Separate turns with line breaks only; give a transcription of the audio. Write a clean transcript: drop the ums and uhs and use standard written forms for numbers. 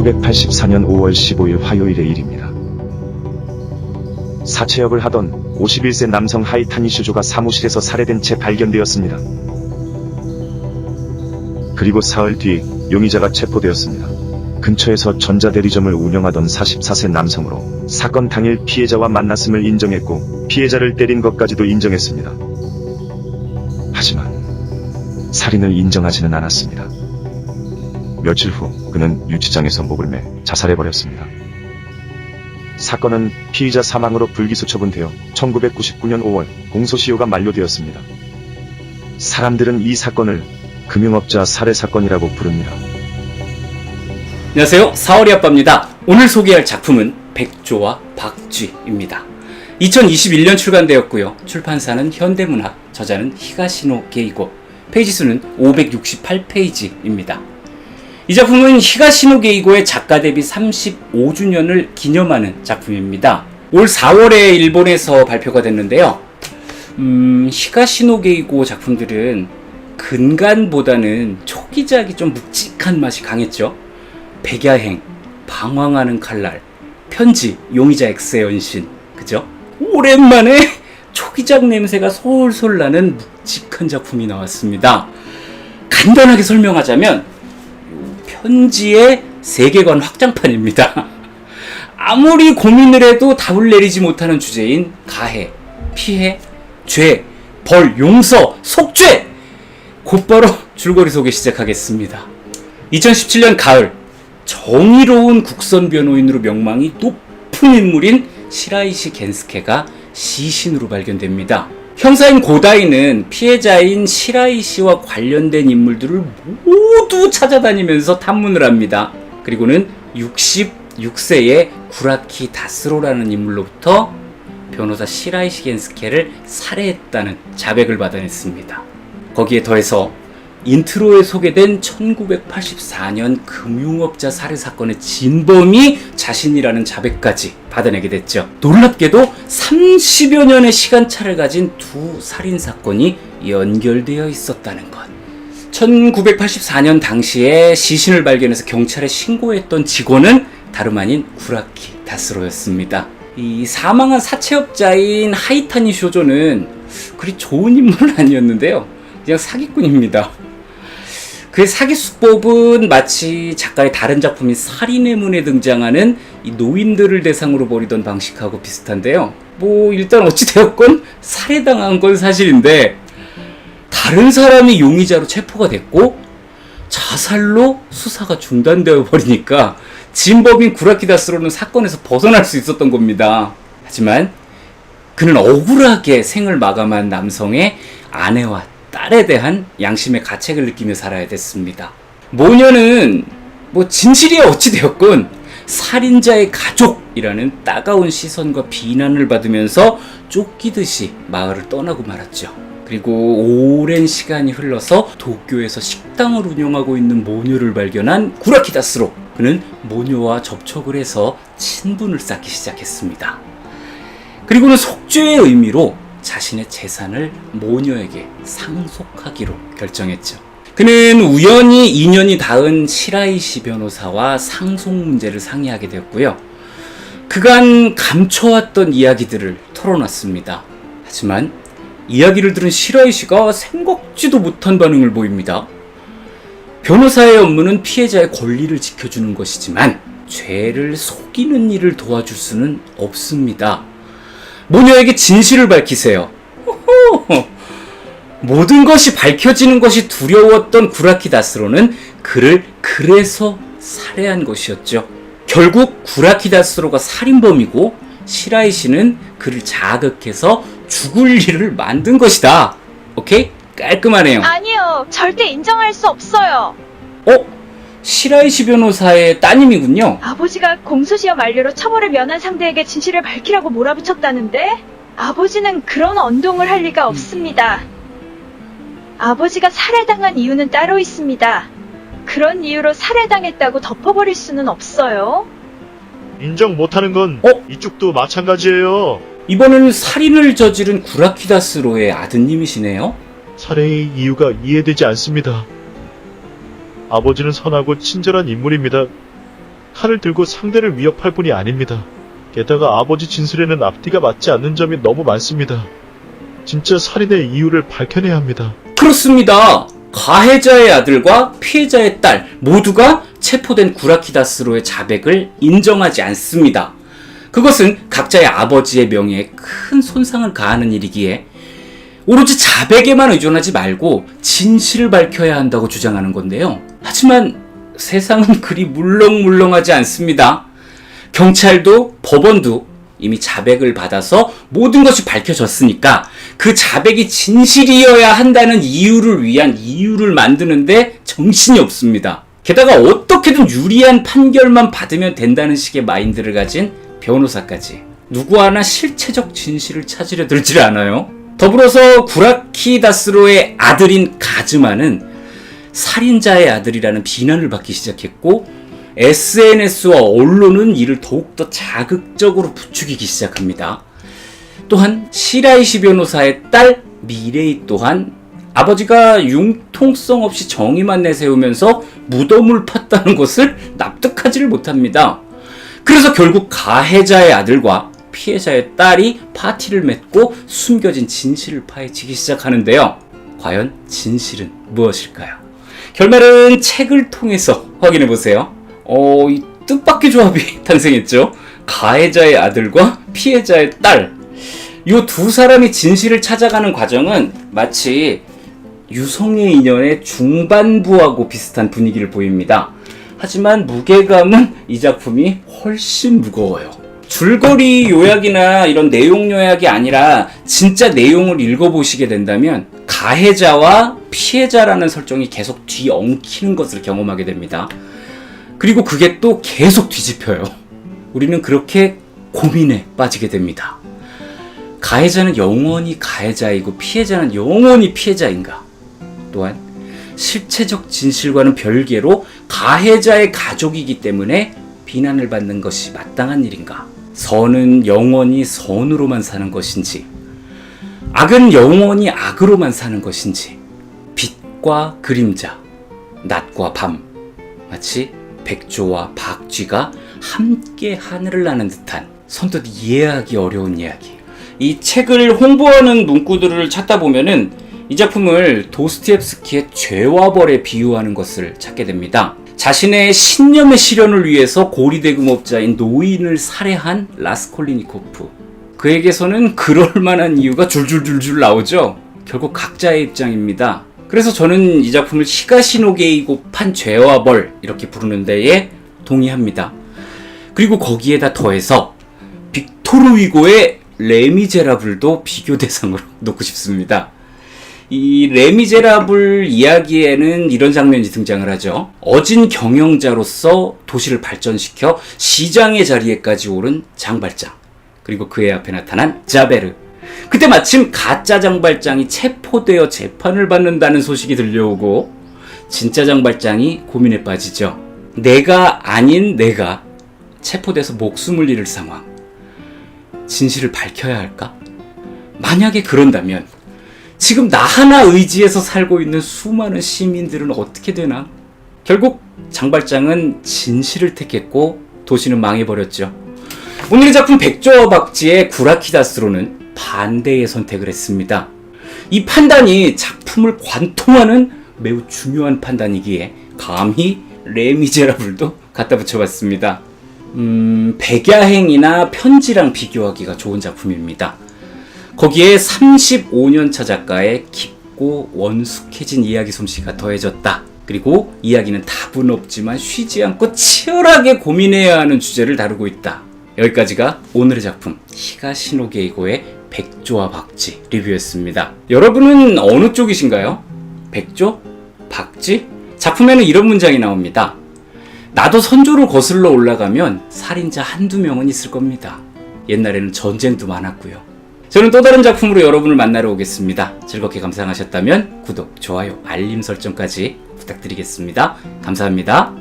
1984년 5월 15일 화요일의 일입니다. 사채업을 하던 51세 남성 하이타니 슈조가 사무실에서 살해된 채 발견되었습니다. 그리고 사흘 뒤 용의자가 체포되었습니다. 근처에서 전자대리점을 운영하던 44세 남성으로 사건 당일 피해자와 만났음을 인정했고 피해자를 때린 것까지도 인정했습니다. 하지만 살인을 인정하지는 않았습니다. 며칠 후 그는 유치장에서 목을 매 자살해버렸습니다. 사건은 피의자 사망으로 불기소 처분되어 1999년 5월 공소시효가 만료되었습니다. 사람들은 이 사건을 금융업자 살해 사건이라고 부릅니다.
안녕하세요, 사월이 아빠입니다. 오늘 소개할 작품은 백조와 박쥐입니다. 2021년 출간되었고요. 출판사는 현대문학, 저자는 히가시노 게이고, 페이지 수는 568페이지입니다. 이 작품은 히가시노 게이고의 작가 데뷔 35주년을 기념하는 작품입니다. 올 4월에 일본에서 발표가 됐는데요. 히가시노 게이고 작품들은 근간보다는 초기작이 좀 묵직한 맛이 강했죠. 백야행, 방황하는 칼날, 편지, 용의자 X의 연신, 그죠? 오랜만에 초기작 냄새가 솔솔 나는 묵직한 작품이 나왔습니다. 간단하게 설명하자면 편지의 세계관 확장판입니다. 아무리 고민을 해도 답을 내리지 못하는 주제인 가해, 피해, 죄, 벌, 용서, 속죄! 곧바로 줄거리 소개 시작하겠습니다. 2017년 가을, 정의로운 국선 변호인으로 명망이 높은 인물인 시라이시 겐스케가 시신으로 발견됩니다. 형사인 고다이는 피해자인 시라이시와 관련된 인물들을 모두 찾아다니면서 탐문을 합니다. 그리고는 66세의 구라키 다스로라는 인물로부터 변호사 시라이시 겐스케를 살해했다는 자백을 받아냈습니다. 거기에 더해서 인트로에 소개된 1984년 금융업자 살해 사건의 진범이 자신이라는 자백까지 받아내게 됐죠. 놀랍게도 30여 년의 시간차를 가진 두 살인사건이 연결되어 있었다는 것. 1984년 당시에 시신을 발견해서 경찰에 신고했던 직원은 다름 아닌 구라키 다스로였습니다. 이 사망한 사채업자인 하이타니 쇼조는 그리 좋은 인물은 아니었는데요. 그냥 사기꾼입니다. 그의 사기 수법은 마치 작가의 다른 작품인 살인의 문에 등장하는 이 노인들을 대상으로 벌이던 방식하고 비슷한데요. 일단 어찌되었건 살해당한 건 사실인데 다른 사람이 용의자로 체포가 됐고 자살로 수사가 중단되어 버리니까 진범인 구라키 다스로는 사건에서 벗어날 수 있었던 겁니다. 하지만 그는 억울하게 생을 마감한 남성의 아내와 딸에 대한 양심의 가책을 느끼며 살아야 됐습니다. 모녀는 진실이 어찌되었건 살인자의 가족이라는 따가운 시선과 비난을 받으면서 쫓기듯이 마을을 떠나고 말았죠. 그리고 오랜 시간이 흘러서 도쿄에서 식당을 운영하고 있는 모녀를 발견한 구라키 다스로. 그는 모녀와 접촉을 해서 친분을 쌓기 시작했습니다. 그리고는 속죄의 의미로 자신의 재산을 모녀에게 상속하기로 결정했죠. 그는 우연히 인연이 닿은 시라이시 변호사와 상속 문제를 상의하게 되었고요. 그간 감춰왔던 이야기들을 털어놨습니다. 하지만 이야기를 들은 시라이시가 생각지도 못한 반응을 보입니다. 변호사의 업무는 피해자의 권리를 지켜주는 것이지만 죄를 속이는 일을 도와줄 수는 없습니다. 모녀에게 진실을 밝히세요. 모든 것이 밝혀지는 것이 두려웠던 구라키 다스로는 그를 그래서 살해한 것이었죠. 결국 구라키 다스로가 살인범이고 시라이시는 그를 자극해서 죽을 일을 만든 것이다. 오케이? 깔끔하네요.
아니요, 절대 인정할 수 없어요.
시라이시 변호사의 따님이군요.
아버지가 공소시효 만료로 처벌을 면한 상대에게 진실을 밝히라고 몰아붙였다는데? 아버지는 그런 언동을 할 리가 없습니다. 아버지가 살해당한 이유는 따로 있습니다. 그런 이유로 살해당했다고 덮어버릴 수는 없어요.
인정 못하는 건 이쪽도 마찬가지예요.
이번에는 살인을 저지른 구라키 다스로의 아드님이시네요.
살해의 이유가 이해되지 않습니다. 아버지는 선하고 친절한 인물입니다. 칼을 들고 상대를 위협할 뿐이 아닙니다. 게다가 아버지 진술에는 앞뒤가 맞지 않는 점이 너무 많습니다. 진짜 살인의 이유를 밝혀내야 합니다.
그렇습니다. 가해자의 아들과 피해자의 딸 모두가 체포된 구라키다스로의 자백을 인정하지 않습니다. 그것은 각자의 아버지의 명예에 큰 손상을 가하는 일이기에 오로지 자백에만 의존하지 말고 진실을 밝혀야 한다고 주장하는 건데요. 하지만 세상은 그리 물렁물렁하지 않습니다. 경찰도 법원도 이미 자백을 받아서 모든 것이 밝혀졌으니까 그 자백이 진실이어야 한다는 이유를 위한 이유를 만드는데 정신이 없습니다. 게다가 어떻게든 유리한 판결만 받으면 된다는 식의 마인드를 가진 변호사까지 누구 하나 실체적 진실을 찾으려 들질 않아요. 더불어서 구라키다스로의 아들인 가즈마는 살인자의 아들이라는 비난을 받기 시작했고 SNS와 언론은 이를 더욱더 자극적으로 부추기기 시작합니다. 또한 시라이시 변호사의 딸 미레이 또한 아버지가 융통성 없이 정의만 내세우면서 무덤을 팠다는 것을 납득하지를 못합니다. 그래서 결국 가해자의 아들과 피해자의 딸이 파티를 맺고 숨겨진 진실을 파헤치기 시작하는데요. 과연 진실은 무엇일까요? 결말은 책을 통해서 확인해보세요. 이 뜻밖의 조합이 탄생했죠. 가해자의 아들과 피해자의 딸. 이 두 사람이 진실을 찾아가는 과정은 마치 유성의 인연의 중반부하고 비슷한 분위기를 보입니다. 하지만 무게감은 이 작품이 훨씬 무거워요. 줄거리 요약이나 이런 내용 요약이 아니라 진짜 내용을 읽어보시게 된다면 가해자와 피해자라는 설정이 계속 뒤엉키는 것을 경험하게 됩니다. 그리고 그게 또 계속 뒤집혀요. 우리는 그렇게 고민에 빠지게 됩니다. 가해자는 영원히 가해자이고 피해자는 영원히 피해자인가? 또한 실체적 진실과는 별개로 가해자의 가족이기 때문에 비난을 받는 것이 마땅한 일인가? 선은 영원히 선으로만 사는 것인지, 악은 영원히 악으로만 사는 것인지, 빛과 그림자, 낮과 밤, 마치 백조와 박쥐가 함께 하늘을 나는 듯한 선뜻 이해하기 어려운 이야기. 이 책을 홍보하는 문구들을 찾다 보면은 이 작품을 도스토옙스키의 죄와 벌에 비유하는 것을 찾게 됩니다. 자신의 신념의 실현을 위해서 고리대금업자인 노인을 살해한 라스콜리니코프. 그에게서는 그럴 만한 이유가 줄줄줄줄 나오죠. 결국 각자의 입장입니다. 그래서 저는 이 작품을 히가시노게이고판 죄와 벌 이렇게 부르는 데에 동의합니다. 그리고 거기에다 더해서 빅토르 위고의 레미제라블도 비교 대상으로 놓고 싶습니다. 이 레미제라블 이야기에는 이런 장면이 등장을 하죠. 어진 경영자로서 도시를 발전시켜 시장의 자리에까지 오른 장발장, 그리고 그의 앞에 나타난 자베르. 그때 마침 가짜 장발장이 체포되어 재판을 받는다는 소식이 들려오고 진짜 장발장이 고민에 빠지죠. 내가 아닌 내가 체포돼서 목숨을 잃을 상황. 진실을 밝혀야 할까? 만약에 그런다면 지금 나 하나 의지해서 살고 있는 수많은 시민들은 어떻게 되나? 결국 장발장은 진실을 택했고 도시는 망해버렸죠. 오늘의 작품 백조와 박쥐의 구라키다스로는 반대의 선택을 했습니다. 이 판단이 작품을 관통하는 매우 중요한 판단이기에 감히 레미제라블도 갖다 붙여봤습니다. 백야행이나 편지랑 비교하기가 좋은 작품입니다. 거기에 35년차 작가의 깊고 원숙해진 이야기 솜씨가 더해졌다. 그리고 이야기는 답은 없지만 쉬지 않고 치열하게 고민해야 하는 주제를 다루고 있다. 여기까지가 오늘의 작품 히가시노게이고의 백조와 박쥐 리뷰였습니다. 여러분은 어느 쪽이신가요? 백조? 박쥐? 작품에는 이런 문장이 나옵니다. 나도 선조로 거슬러 올라가면 살인자 한두 명은 있을 겁니다. 옛날에는 전쟁도 많았고요. 저는 또 다른 작품으로 여러분을 만나러 오겠습니다. 즐겁게 감상하셨다면 구독, 좋아요, 알림 설정까지 부탁드리겠습니다. 감사합니다.